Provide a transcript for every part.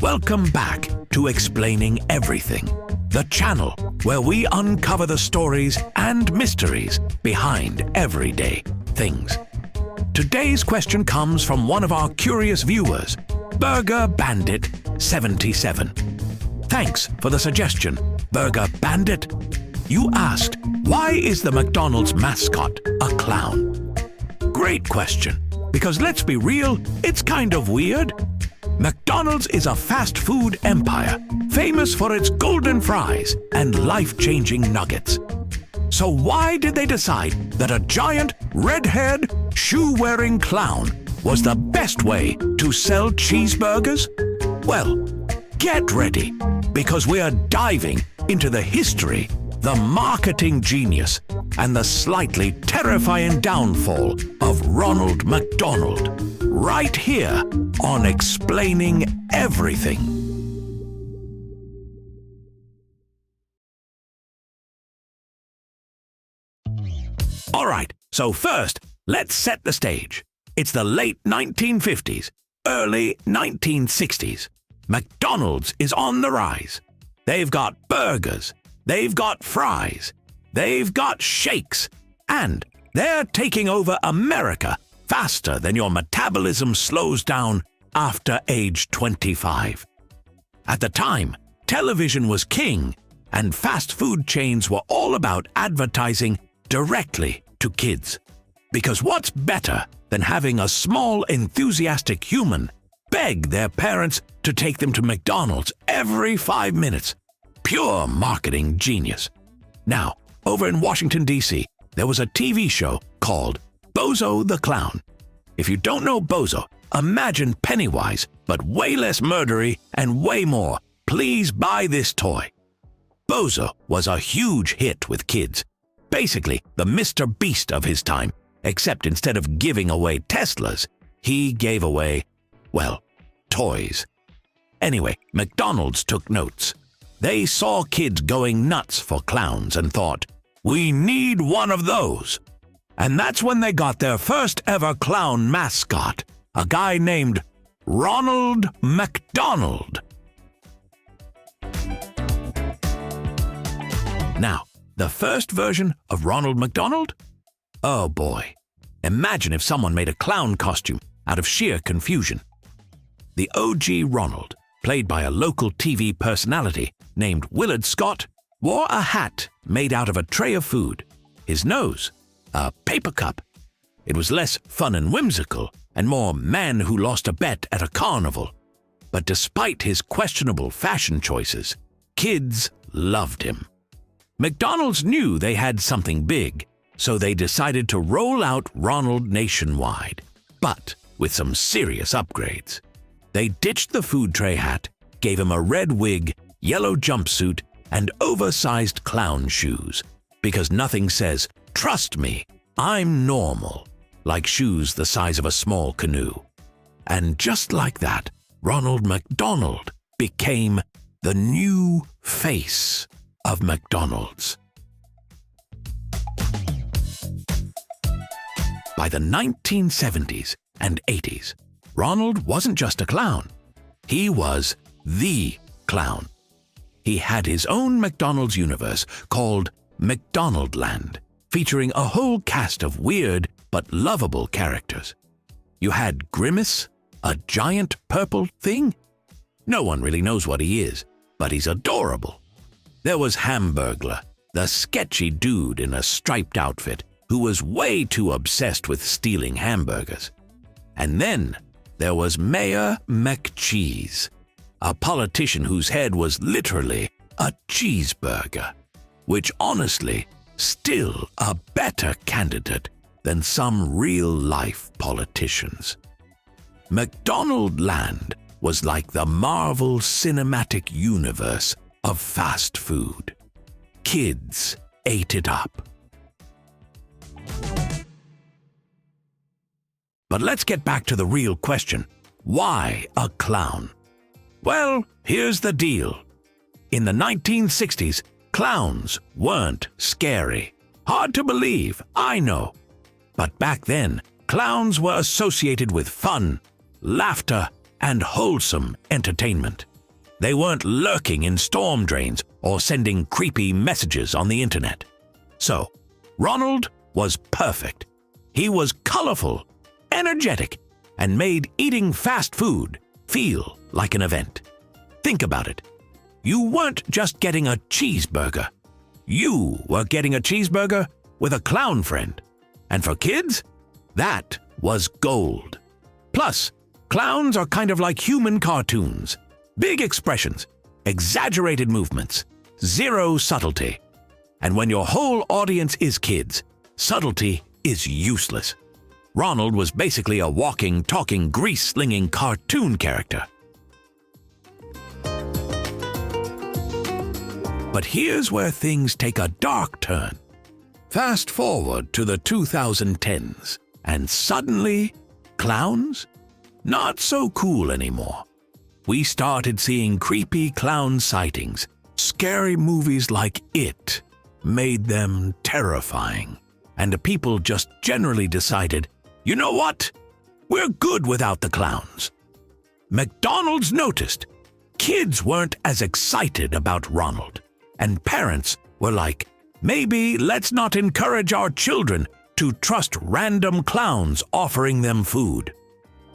Welcome back to Explaining Everything, the channel where we uncover the stories and mysteries behind everyday things. Today's question comes from one of our curious viewers, Burger Bandit 77. Thanks for the suggestion, Burger Bandit. You asked, why is the McDonald's mascot a clown? Great question, because let's be real, it's kind of weird. McDonald's is a fast food empire, famous for its golden fries and life-changing nuggets. So why did they decide that a giant, red-haired, shoe-wearing clown was the best way to sell cheeseburgers? Well, get ready, because we are diving into the history, the marketing genius, and the slightly terrifying downfall of Ronald McDonald, right here on Explaining Everything. All right, so first, let's set the stage. It's the late 1950s, early 1960s. McDonald's is on the rise. They've got burgers, they've got fries, they've got shakes, and they're taking over America faster than your metabolism slows down after age 25. At the time, television was king, and fast food chains were all about advertising directly to kids. Because what's better than having a small, enthusiastic human beg their parents to take them to McDonald's every 5 minutes? Pure marketing genius. Now, over in Washington, D.C., there was a TV show called Bozo the Clown. If you don't know Bozo, imagine Pennywise, but way less murdery and way more "please buy this toy." Bozo was a huge hit with kids. Basically, the Mr. Beast of his time, except instead of giving away Teslas, he gave away, well, toys. Anyway, McDonald's took notes. They saw kids going nuts for clowns and thought, we need one of those. And that's when they got their first ever clown mascot, a guy named Ronald McDonald. Now, the first version of Ronald McDonald? Oh boy. Imagine if someone made a clown costume out of sheer confusion. The OG Ronald, played by a local TV personality named Willard Scott, wore a hat made out of a tray of food, his nose, a paper cup. It was less fun and whimsical, and more man who lost a bet at a carnival. But despite his questionable fashion choices, kids loved him. McDonald's knew they had something big, so they decided to roll out Ronald nationwide, but with some serious upgrades. They ditched the food tray hat, gave him a red wig, yellow jumpsuit, and oversized clown shoes, because nothing says, "Trust me, I'm normal," like shoes the size of a small canoe. And just like that, Ronald McDonald became the new face of McDonald's. By the 1970s and 80s, Ronald wasn't just a clown. He was the clown. He had his own McDonald's universe called McDonaldland, featuring a whole cast of weird but lovable characters. You had Grimace, a giant purple thing. No one really knows what he is, but he's adorable. There was Hamburglar, the sketchy dude in a striped outfit who was way too obsessed with stealing hamburgers. And then there was Mayor McCheese, a politician whose head was literally a cheeseburger, which honestly, still a better candidate than some real-life politicians. McDonaldland was like the Marvel Cinematic Universe of fast food. Kids ate it up. But let's get back to the real question. Why a clown? Well, here's the deal. In the 1960s, clowns weren't scary. Hard to believe, I know. But back then, clowns were associated with fun, laughter, and wholesome entertainment. They weren't lurking in storm drains or sending creepy messages on the internet. So, Ronald was perfect. He was colorful, energetic, and made eating fast food feel like an event. Think about it. You weren't just getting a cheeseburger. You were getting a cheeseburger with a clown friend. And for kids, that was gold. Plus, clowns are kind of like human cartoons. Big expressions, exaggerated movements, zero subtlety. And when your whole audience is kids, subtlety is useless. Ronald was basically a walking, talking, grease-slinging cartoon character. But here's where things take a dark turn. Fast forward to the 2010s, and suddenly, clowns? Not so cool anymore. We started seeing creepy clown sightings. Scary movies like It made them terrifying. And the people just generally decided, you know what? We're good without the clowns. McDonald's noticed kids weren't as excited about Ronald. And parents were like, maybe let's not encourage our children to trust random clowns offering them food.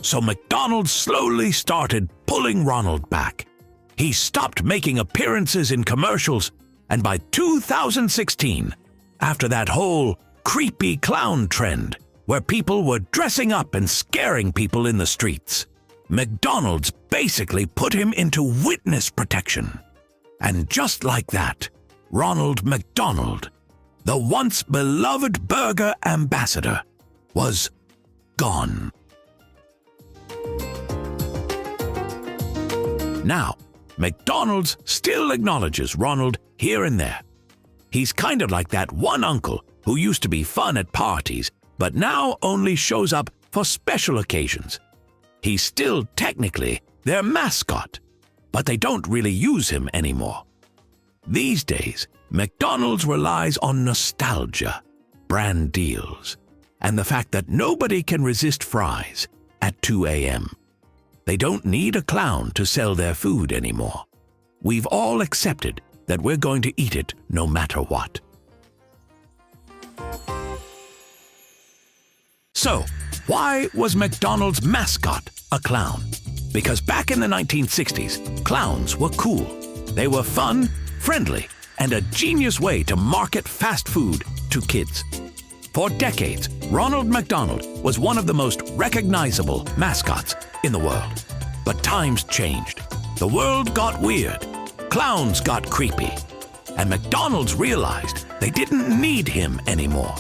So McDonald's slowly started pulling Ronald back. He stopped making appearances in commercials, and by 2016, after that whole creepy clown trend where people were dressing up and scaring people in the streets, McDonald's basically put him into witness protection. And just like that, Ronald McDonald, the once beloved burger ambassador, was gone. Now, McDonald's still acknowledges Ronald here and there. He's kind of like that one uncle who used to be fun at parties, but now only shows up for special occasions. He's still technically their mascot, but they don't really use him anymore. These days, McDonald's relies on nostalgia, brand deals, and the fact that nobody can resist fries at 2 a.m. They don't need a clown to sell their food anymore. We've all accepted that we're going to eat it no matter what. So, why was McDonald's mascot a clown? Because back in the 1960s, clowns were cool. They were fun, friendly, and a genius way to market fast food to kids. For decades, Ronald McDonald was one of the most recognizable mascots in the world. But times changed. The world got weird. Clowns got creepy. And McDonald's realized they didn't need him anymore.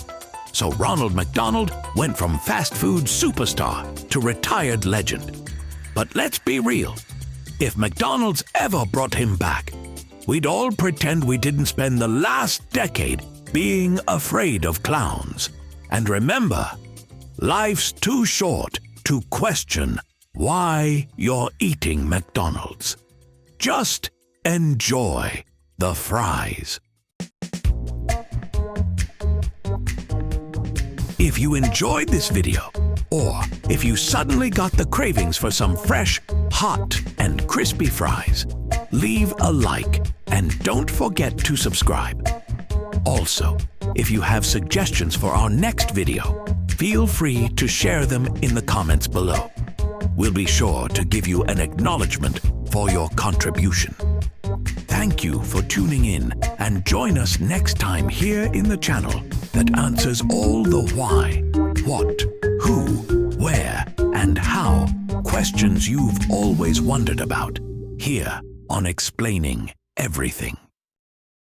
So Ronald McDonald went from fast food superstar to retired legend. But let's be real. If McDonald's ever brought him back, we'd all pretend we didn't spend the last decade being afraid of clowns. And remember, life's too short to question why you're eating McDonald's. Just enjoy the fries. If you enjoyed this video, or if you suddenly got the cravings for some fresh, hot, and crispy fries, leave a like and don't forget to subscribe. Also, if you have suggestions for our next video, feel free to share them in the comments below. We'll be sure to give you an acknowledgement for your contribution. Thank you for tuning in, and join us next time here in the channel that answers all the why, what, who, where, and how questions you've always wondered about, here on Explaining Everything.